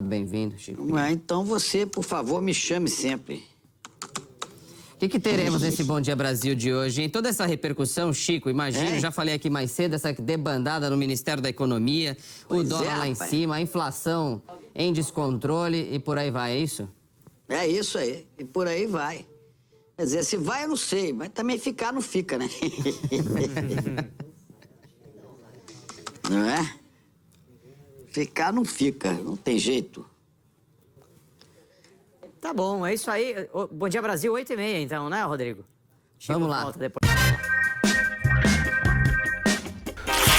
bem-vindo, Chico. Então você, por favor, me chame sempre. O que teremos nesse Bom Dia Brasil de hoje, hein? Toda essa repercussão, Chico, imagino, já falei aqui mais cedo, essa debandada no Ministério da Economia, o dólar lá em cima, a inflação em descontrole e por aí vai, é isso? É isso aí, e por aí vai. Quer dizer, se vai eu não sei, mas também ficar não fica, né? Não é? Ficar não fica, não tem jeito. Tá bom, é isso aí. Bom Dia Brasil, 8h30 então, né, Rodrigo? Vamos lá. Volta depois.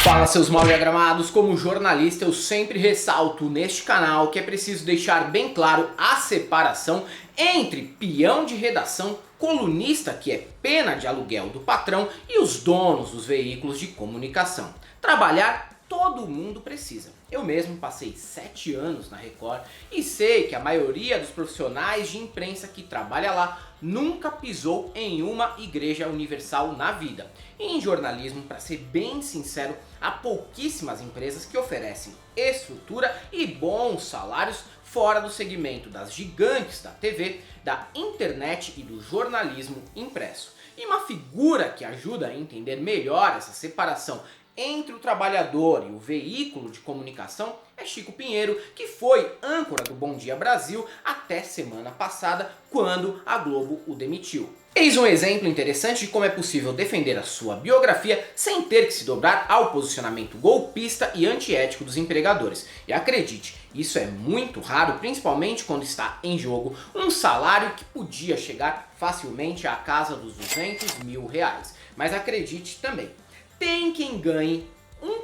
Fala, seus mal diagramados, como jornalista eu sempre ressalto neste canal que é preciso deixar bem claro a separação entre peão de redação, colunista que é pena de aluguel do patrão e os donos dos veículos de comunicação. Trabalhar todo mundo precisa. Eu mesmo passei 7 anos na Record e sei que a maioria dos profissionais de imprensa que trabalha lá nunca pisou em uma igreja universal na vida. E em jornalismo, para ser bem sincero, há pouquíssimas empresas que oferecem estrutura e bons salários fora do segmento das gigantes da TV, da internet e do jornalismo impresso. E uma figura que ajuda a entender melhor essa separação entre o trabalhador e o veículo de comunicação é Chico Pinheiro, que foi âncora do Bom Dia Brasil até semana passada, quando a Globo o demitiu. Eis um exemplo interessante de como é possível defender a sua biografia sem ter que se dobrar ao posicionamento golpista e antiético dos empregadores. E acredite, isso é muito raro, principalmente quando está em jogo um salário que podia chegar facilmente à casa dos R$200 mil. Mas acredite também, tem quem ganhe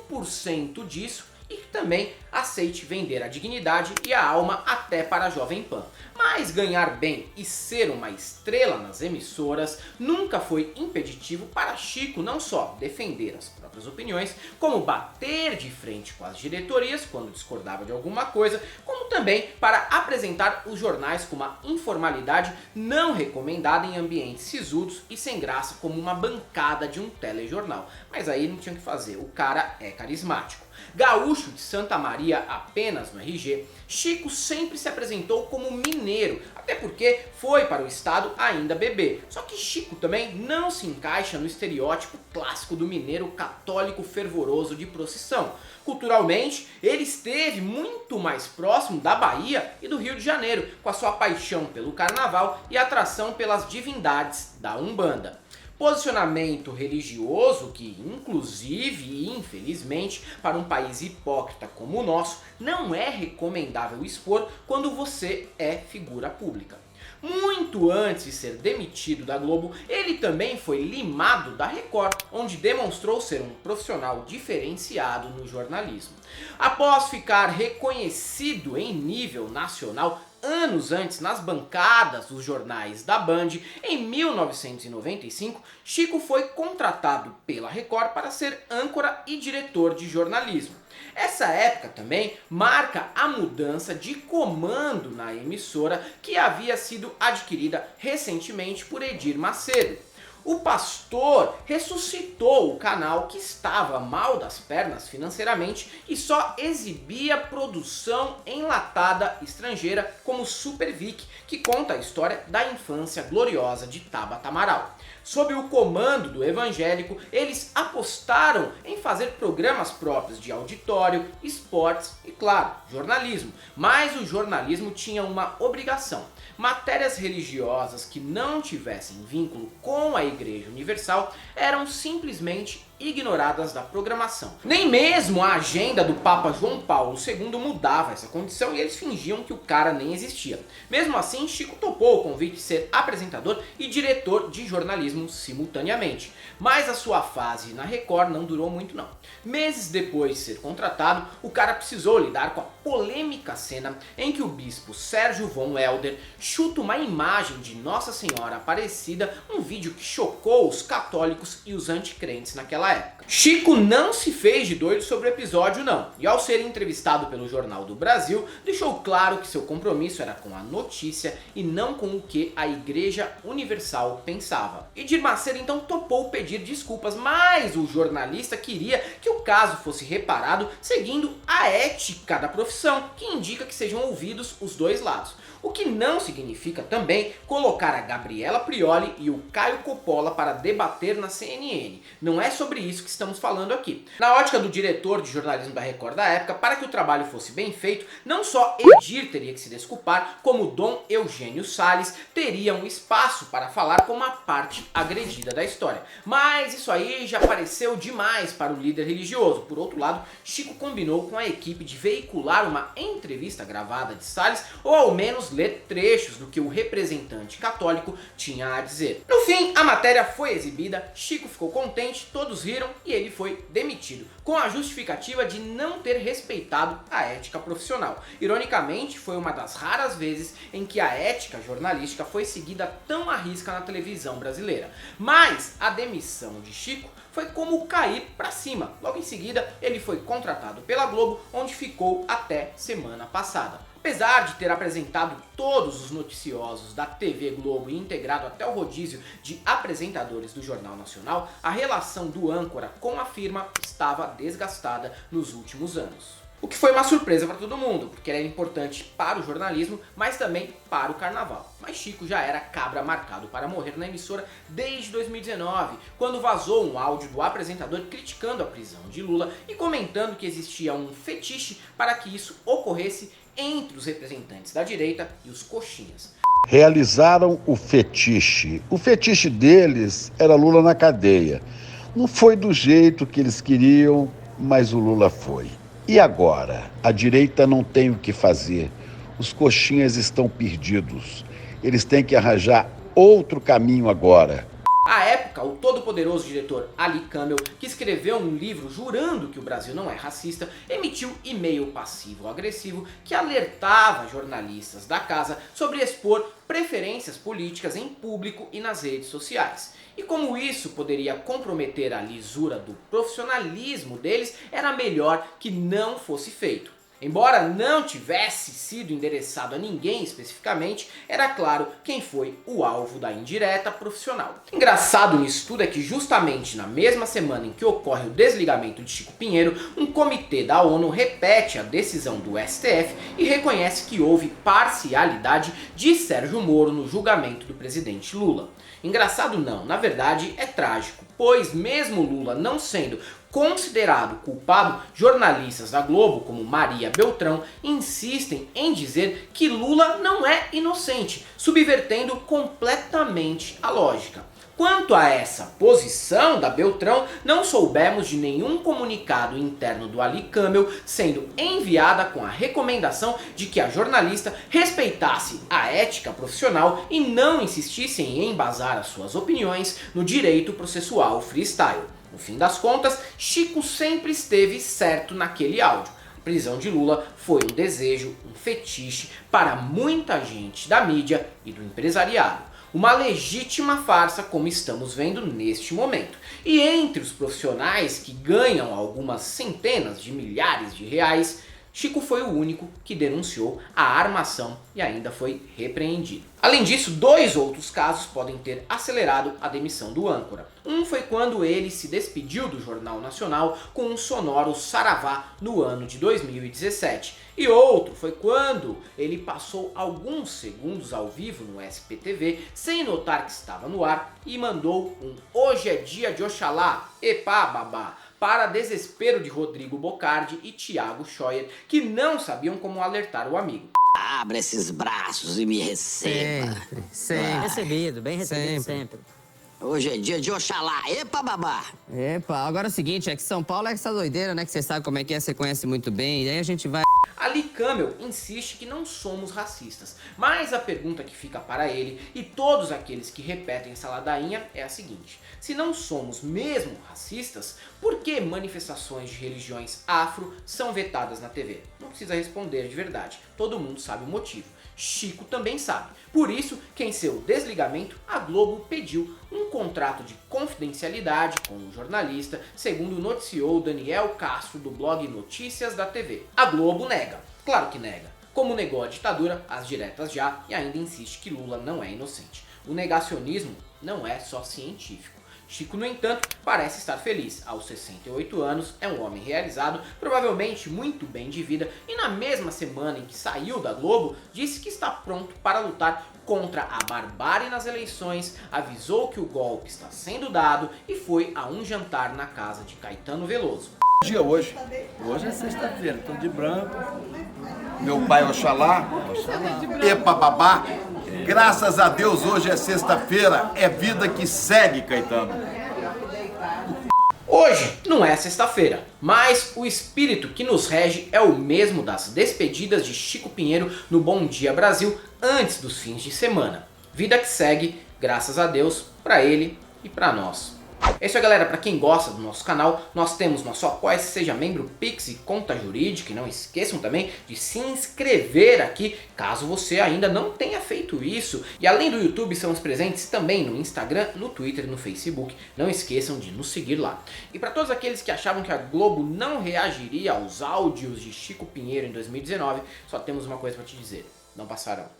1% disso e que também aceite vender a dignidade e a alma até para a Jovem Pan. Mas ganhar bem e ser uma estrela nas emissoras nunca foi impeditivo para Chico não só defender as próprias opiniões, como bater de frente com as diretorias quando discordava de alguma coisa, como também para apresentar os jornais com uma informalidade não recomendada em ambientes sisudos e sem graça como uma bancada de um telejornal. Mas aí não tinha o que fazer, o cara é carismático. Gaúcho de Santa Maria apenas no RG, Chico sempre se apresentou como mineiro, até porque foi para o estado ainda bebê. Só que Chico também não se encaixa no estereótipo clássico do mineiro católico fervoroso de procissão. Culturalmente, ele esteve muito mais próximo da Bahia e do Rio de Janeiro, com a sua paixão pelo carnaval e atração pelas divindades da Umbanda. Posicionamento religioso que, inclusive e infelizmente, para um país hipócrita como o nosso, não é recomendável expor quando você é figura pública. Muito antes de ser demitido da Globo, ele também foi limado da Record, onde demonstrou ser um profissional diferenciado no jornalismo. Após ficar reconhecido em nível nacional anos antes nas bancadas dos jornais da Band, em 1995, Chico foi contratado pela Record para ser âncora e diretor de jornalismo. Essa época também marca a mudança de comando na emissora que havia sido adquirida recentemente por Edir Macedo. O pastor ressuscitou o canal que estava mal das pernas financeiramente e só exibia produção enlatada estrangeira como Super Vic, que conta a história da infância gloriosa de Tabata Amaral. Sob o comando do evangélico, eles apostaram em fazer programas próprios de auditório, esportes e, claro, jornalismo. Mas o jornalismo tinha uma obrigação: matérias religiosas que não tivessem vínculo com a Igreja Universal eram simplesmente ignoradas da programação. Nem mesmo a agenda do Papa João Paulo II mudava essa condição e eles fingiam que o cara nem existia. Mesmo assim, Chico topou o convite de ser apresentador e diretor de jornalismo simultaneamente. Mas a sua fase na Record não durou muito não. Meses depois de ser contratado, o cara precisou lidar com a polêmica cena em que o bispo Sérgio von Helder chuta uma imagem de Nossa Senhora Aparecida, um vídeo que chocou os católicos e os anticrentes naquela naquela época. Chico não se fez de doido sobre o episódio não, e ao ser entrevistado pelo Jornal do Brasil, deixou claro que seu compromisso era com a notícia e não com o que a Igreja Universal pensava. Edir Macedo então topou pedir desculpas, mas o jornalista queria que o caso fosse reparado seguindo a ética da profissão, que indica que sejam ouvidos os dois lados. O que não significa também colocar a Gabriela Prioli e o Caio Coppola para debater na CNN. Não é sobre isso que estamos falando aqui. Na ótica do diretor de jornalismo da Record da época, para que o trabalho fosse bem feito, não só Edir teria que se desculpar, como Dom Eugênio Salles teria um espaço para falar como a parte agredida da história. Mas isso aí já pareceu demais para o líder religioso. Por outro lado, Chico combinou com a equipe de veicular uma entrevista gravada de Salles, ou ao menos ler trechos do que o representante católico tinha a dizer. No fim, a matéria foi exibida, Chico ficou contente, todos riram e ele foi demitido, com a justificativa de não ter respeitado a ética profissional. Ironicamente, foi uma das raras vezes em que a ética jornalística foi seguida tão à risca na televisão brasileira. Mas a demissão de Chico foi como cair para cima. Logo em seguida, ele foi contratado pela Globo, onde ficou até semana passada. Apesar de ter apresentado todos os noticiosos da TV Globo e integrado até o rodízio de apresentadores do Jornal Nacional, a relação do âncora com a firma estava desgastada nos últimos anos. O que foi uma surpresa para todo mundo, porque era importante para o jornalismo, mas também para o carnaval. Mas Chico já era cabra marcado para morrer na emissora desde 2019, quando vazou um áudio do apresentador criticando a prisão de Lula e comentando que existia um fetiche para que isso ocorresse entre os representantes da direita e os coxinhas. Realizaram o fetiche. O fetiche deles era Lula na cadeia. Não foi do jeito que eles queriam, mas o Lula foi. E agora? A direita não tem o que fazer. Os coxinhas estão perdidos. Eles têm que arranjar outro caminho agora. À época, o todo-poderoso diretor Ali Campbell, que escreveu um livro jurando que o Brasil não é racista, emitiu e-mail passivo-agressivo que alertava jornalistas da casa sobre expor preferências políticas em público e nas redes sociais. E como isso poderia comprometer a lisura do profissionalismo deles, era melhor que não fosse feito. Embora não tivesse sido endereçado a ninguém especificamente, era claro quem foi o alvo da indireta profissional. Engraçado nisso tudo é que justamente na mesma semana em que ocorre o desligamento de Chico Pinheiro, um comitê da ONU repete a decisão do STF e reconhece que houve parcialidade de Sérgio Moro no julgamento do presidente Lula. Engraçado não, na verdade é trágico, pois mesmo Lula não sendo considerado culpado, jornalistas da Globo, como Maria Beltrão, insistem em dizer que Lula não é inocente, subvertendo completamente a lógica. Quanto a essa posição da Beltrão, não soubemos de nenhum comunicado interno do Ali Campbell sendo enviada com a recomendação de que a jornalista respeitasse a ética profissional e não insistisse em embasar as suas opiniões no direito processual freestyle. No fim das contas, Chico sempre esteve certo naquele áudio. A prisão de Lula foi um desejo, um fetiche para muita gente da mídia e do empresariado. Uma legítima farsa, como estamos vendo neste momento. E entre os profissionais que ganham algumas centenas de milhares de reais, Chico foi o único que denunciou a armação e ainda foi repreendido. Além disso, 2 outros casos podem ter acelerado a demissão do âncora. Um foi quando ele se despediu do Jornal Nacional com um sonoro saravá no ano de 2017. E outro foi quando ele passou alguns segundos ao vivo no SPTV sem notar que estava no ar e mandou um "Hoje é dia de Oxalá, epá babá", para desespero de Rodrigo Bocardi e Thiago Scheuer, que não sabiam como alertar o amigo. Abra esses braços e me receba. Sempre. Recebido, bem recebido sempre. Hoje é dia de Oxalá. Epa, babá! Epa, agora é o seguinte, é que São Paulo é essa doideira, né? Que você sabe como é que é, você conhece muito bem. E aí a gente vai Ali Camel insiste que não somos racistas, mas a pergunta que fica para ele e todos aqueles que repetem essa ladainha é a seguinte: se não somos mesmo racistas, por que manifestações de religiões afro são vetadas na TV? Não precisa responder de verdade, todo mundo sabe o motivo. Chico também sabe. Por isso que em seu desligamento a Globo pediu um contrato de confidencialidade com o jornalista, segundo noticiou Daniel Castro do blog Notícias da TV. A Globo nega, claro que nega. Como negou a ditadura, as diretas já, e ainda insiste que Lula não é inocente. O negacionismo não é só científico. Chico, no entanto, parece estar feliz. Aos 68 anos, é um homem realizado, provavelmente muito bem de vida, e na mesma semana em que saiu da Globo, disse que está pronto para lutar contra a barbárie nas eleições, avisou que o golpe está sendo dado e foi a um jantar na casa de Caetano Veloso. Dia hoje é sexta-feira, estou de branco. Meu pai Oxalá, epa babá. Graças a Deus hoje é sexta-feira, é vida que segue, Caetano. Hoje não é sexta-feira, mas o espírito que nos rege é o mesmo das despedidas de Chico Pinheiro no Bom Dia Brasil antes dos fins de semana. Vida que segue, graças a Deus, para ele e para nós. É isso aí, galera. Para quem gosta do nosso canal, nós temos nosso Apoia-se, seja membro, Pix e conta jurídica. E não esqueçam também de se inscrever aqui, caso você ainda não tenha feito isso. E além do YouTube, estamos presentes também no Instagram, no Twitter e no Facebook. Não esqueçam de nos seguir lá. E para todos aqueles que achavam que a Globo não reagiria aos áudios de Chico Pinheiro em 2019, só temos uma coisa para te dizer: não passarão.